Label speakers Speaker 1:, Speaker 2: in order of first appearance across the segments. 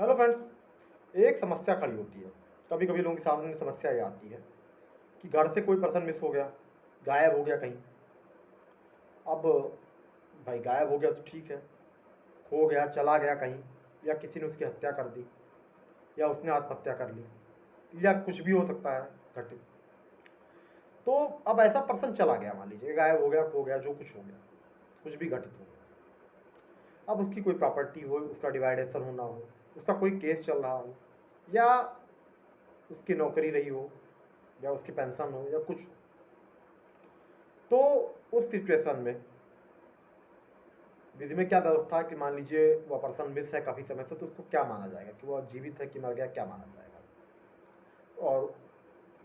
Speaker 1: Hello friends, एक समस्या खड़ी होती है। कभी कभी लोगों के सामने समस्या ये आती है कि घर से कोई पर्सन मिस हो गया, गायब हो गया कहीं। अब भाई गायब हो गया तो ठीक है, खो गया, चला गया कहीं, या किसी ने उसकी हत्या कर दी, या उसने आत्महत्या कर ली, या कुछ भी हो सकता है घटित। तो अब ऐसा पर्सन चला गया, मान लीजिए गायब हो गया, खो गया, जो कुछ हो गया, कुछ भी घटित हो गया। अब उसकी कोई प्रॉपर्टी हो, उसका डिवाइडेशन होना हो, उसका कोई केस चल रहा हो, या उसकी नौकरी रही हो, या उसकी पेंशन हो, या कुछ हो, तो उस सिचुएशन में विधि में क्या व्यवस्था है कि मान लीजिए वह पर्सन मिस है काफ़ी समय से, तो उसको क्या माना जाएगा कि वह जीवित है कि मर गया, क्या माना जाएगा, और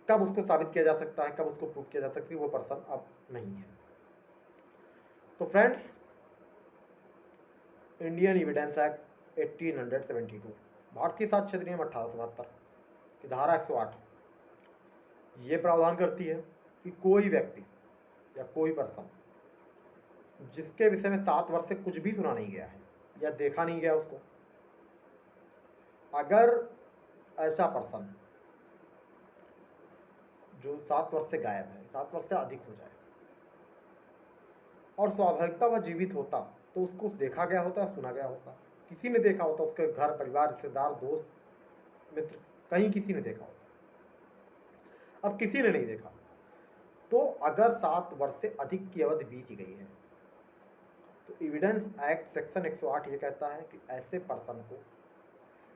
Speaker 1: कब उसको साबित किया जा सकता है, कब उसको प्रूव किया जा सकता है कि वो पर्सन अब नहीं है। तो फ्रेंड्स, इंडियन एविडेंस एक्ट 1872, भारतीय साक्ष्य अधिनियम 1872 की धारा 108 ये प्रावधान करती है कि कोई व्यक्ति या कोई पर्सन जिसके विषय में 7 वर्ष से कुछ भी सुना नहीं गया है या देखा नहीं गया उसको, अगर ऐसा पर्सन जो 7 वर्ष से गायब है, 7 वर्ष से अधिक हो जाए, और स्वाभाविकता वह जीवित होता, तो उसको देखा गया होता, सुना गया होता, किसी ने देखा होता, उसके घर परिवार रिश्तेदार दोस्त मित्र, कहीं किसी ने देखा होता। अब किसी ने नहीं देखा, तो अगर 7 वर्ष से अधिक की अवधि बीत गई है, तो एविडेंस एक्ट सेक्शन 108 ये कहता है कि ऐसे पर्सन को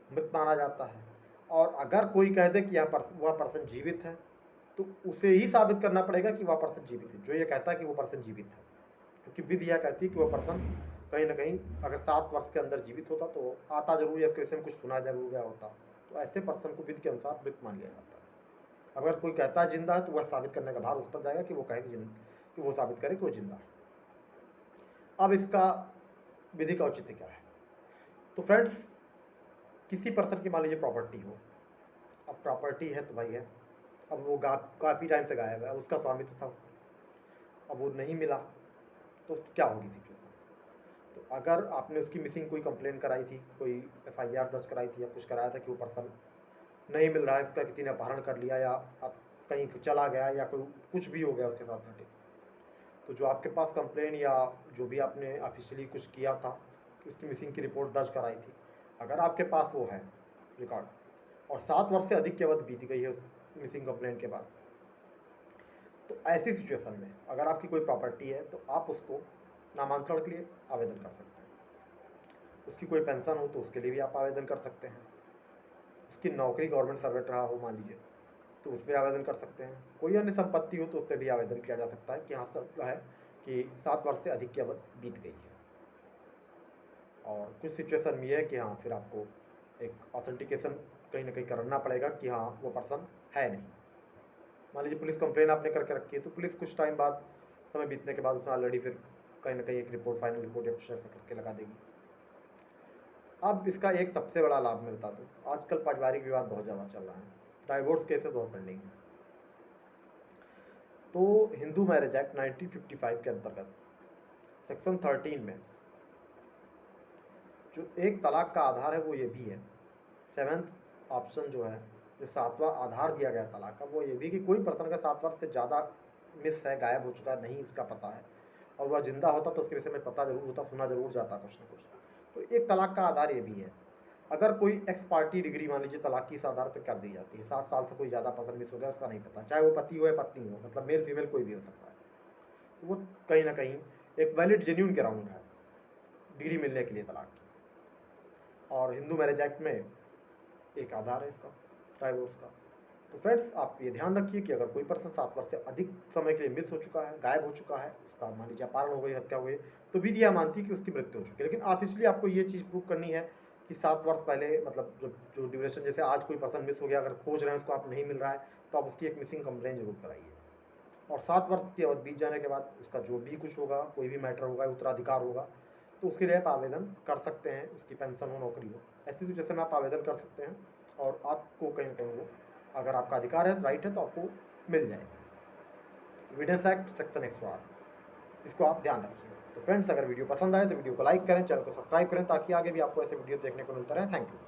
Speaker 1: मृत माना जाता है। और अगर कोई कह दे कि वह पर्सन जीवित है, तो उसे ही साबित करना पड़ेगा कि वह पर्सन जीवित है, जो ये कहता है कि वो पर्सन जीवित है, क्योंकि विधि यह कहती है कि वह पर्सन कहीं ना कहीं अगर 7 वर्ष के अंदर जीवित होता तो आता जरूर, या इसके विषय में कुछ सुना जरूर गया होता, तो ऐसे पर्सन को विधि के अनुसार मृत मान लिया जाता है। अगर कोई कहता है जिंदा है, तो वह साबित करने का भार उस पर जाएगा कि वो कहे कि वो साबित करे कि वो जिंदा है। अब इसका विधि का औचित्य क्या है? तो फ्रेंड्स, किसी पर्सन की मान लीजिए प्रॉपर्टी हो, अब प्रॉपर्टी है तो भाई है, अब वो काफ़ी टाइम से गायब है, उसका स्वामित्व था उसको, अब वो नहीं मिला, तो क्या होगी सिचुएशन? तो अगर आपने उसकी मिसिंग कोई कंप्लेन कराई थी, कोई FIR दर्ज कराई थी, या कुछ कराया था कि वो पर्सन नहीं मिल रहा है, इसका किसी ने अपहरण कर लिया, या अब कहीं चला गया, या कोई कुछ भी हो गया उसके साथ घटे, तो जो आपके पास कंप्लेन या जो भी आपने ऑफिशियली कुछ किया था कि उसकी मिसिंग की रिपोर्ट दर्ज कराई थी, अगर आपके पास वो है रिकॉर्ड, और 7 वर्ष से अधिक की अवधि बीत गई है उस मिसिंग कंप्लेन के बाद, तो ऐसी सिचुएशन में अगर आपकी कोई प्रॉपर्टी है, तो आप उसको नामांतरण के लिए आवेदन कर सकते हैं। उसकी कोई पेंशन हो तो उसके लिए भी आप आवेदन कर सकते हैं। उसकी नौकरी गवर्नमेंट सर्वेंट रहा हो मान लीजिए, तो उस पर आवेदन कर सकते हैं। कोई अन्य संपत्ति हो तो उस पर भी आवेदन किया जा सकता है कि हाँ सब जो है कि 7 वर्ष से अधिक की अवधि बीत गई है। और कुछ सिचुएशन में है कि हाँ फिर आपको एक ऑथेंटिकेशन कहीं ना कहीं करना पड़ेगा कि हाँ वो पर्सन है नहीं। मान लीजिए पुलिस कंप्लेन आपने करके रखी है, तो पुलिस कुछ टाइम बाद, समय बीतने के बाद उसमें ऑलरेडी फिर कहीं ना कहीं एक रिपोर्ट, फाइनल रिपोर्ट या कुछ ऐसा करके लगा देगी। अब इसका एक सबसे बड़ा लाभ मैं बता दूँ, आजकल पारिवारिक विवाद बहुत ज़्यादा चल रहा है, डाइवोर्स केसेस बहुत पेंडिंग है। तो हिंदू मैरिज एक्ट 1955 के अंतर्गत सेक्शन 13 में जो एक तलाक का आधार है वो ये भी है, 7th ऑप्शन जो है, जो 7वां आधार दिया गया तलाक का, वो ये भी कि कोई पर्सन का 7 वर्ष से ज़्यादा मिस है, गायब हो चुका है, नहीं उसका पता है, और वह जिंदा होता तो उसके विषय में पता जरूर होता, सुना जरूर जाता कुछ ना कुछ, तो एक तलाक का आधार ये भी है। अगर कोई एक्स पार्टी डिग्री मान लीजिए तलाक की इस आधार पर कर दी जाती है, 7 साल से कोई ज़्यादा पर्सन मिस हो गया, उसका नहीं पता, चाहे वो पति हो या पत्नी हो, मतलब मेल फीमेल कोई भी हो सकता है, तो वो कहीं ना कहीं एक वैलिड जेन्यून ग्राउंड है डिग्री मिलने के लिए तलाक की। और हिंदू मैरिज एक्ट में एक आधार है इसका, डाइवोर्स का। तो फ्रेंड्स, आप ये ध्यान रखिए कि अगर कोई पर्सन 7 वर्ष से अधिक समय के लिए मिस हो चुका है, गायब हो चुका है, उसका मान लीजिए अपहरण हो गई, हत्या हो गई, तो विधि यह मानती है कि उसकी मृत्यु हो चुकी है। लेकिन ऑफिशियली आपको ये चीज़ प्रूव करनी है कि 7 वर्ष पहले, मतलब जब जो ड्यूरेशन, जैसे आज कोई पर्सन मिस हो गया, अगर खोज रहे हैं उसको, आप नहीं मिल रहा है, तो आप उसकी एक मिसिंग कंप्लेन जरूर कराइए। और 7 वर्ष की अवधि बीत जाने के बाद उसका जो भी कुछ होगा, कोई भी मैटर होगा, उत्तराधिकार होगा, तो उसके लिए आप आवेदन कर सकते हैं, उसकी पेंशन हो, नौकरी हो, ऐसी सिचुएशन में आप आवेदन कर सकते हैं, और आपको कहीं ना कहीं वो, अगर आपका अधिकार है, राइट है, तो आपको मिल जाएगा। एविडेंस एक्ट सेक्शन 108, इसको आप ध्यान रखिए। तो फ्रेंड्स, अगर वीडियो पसंद आए तो वीडियो को लाइक करें, चैनल को सब्सक्राइब करें, ताकि आगे भी आपको ऐसे वीडियो देखने को मिलता रहे। Thank you.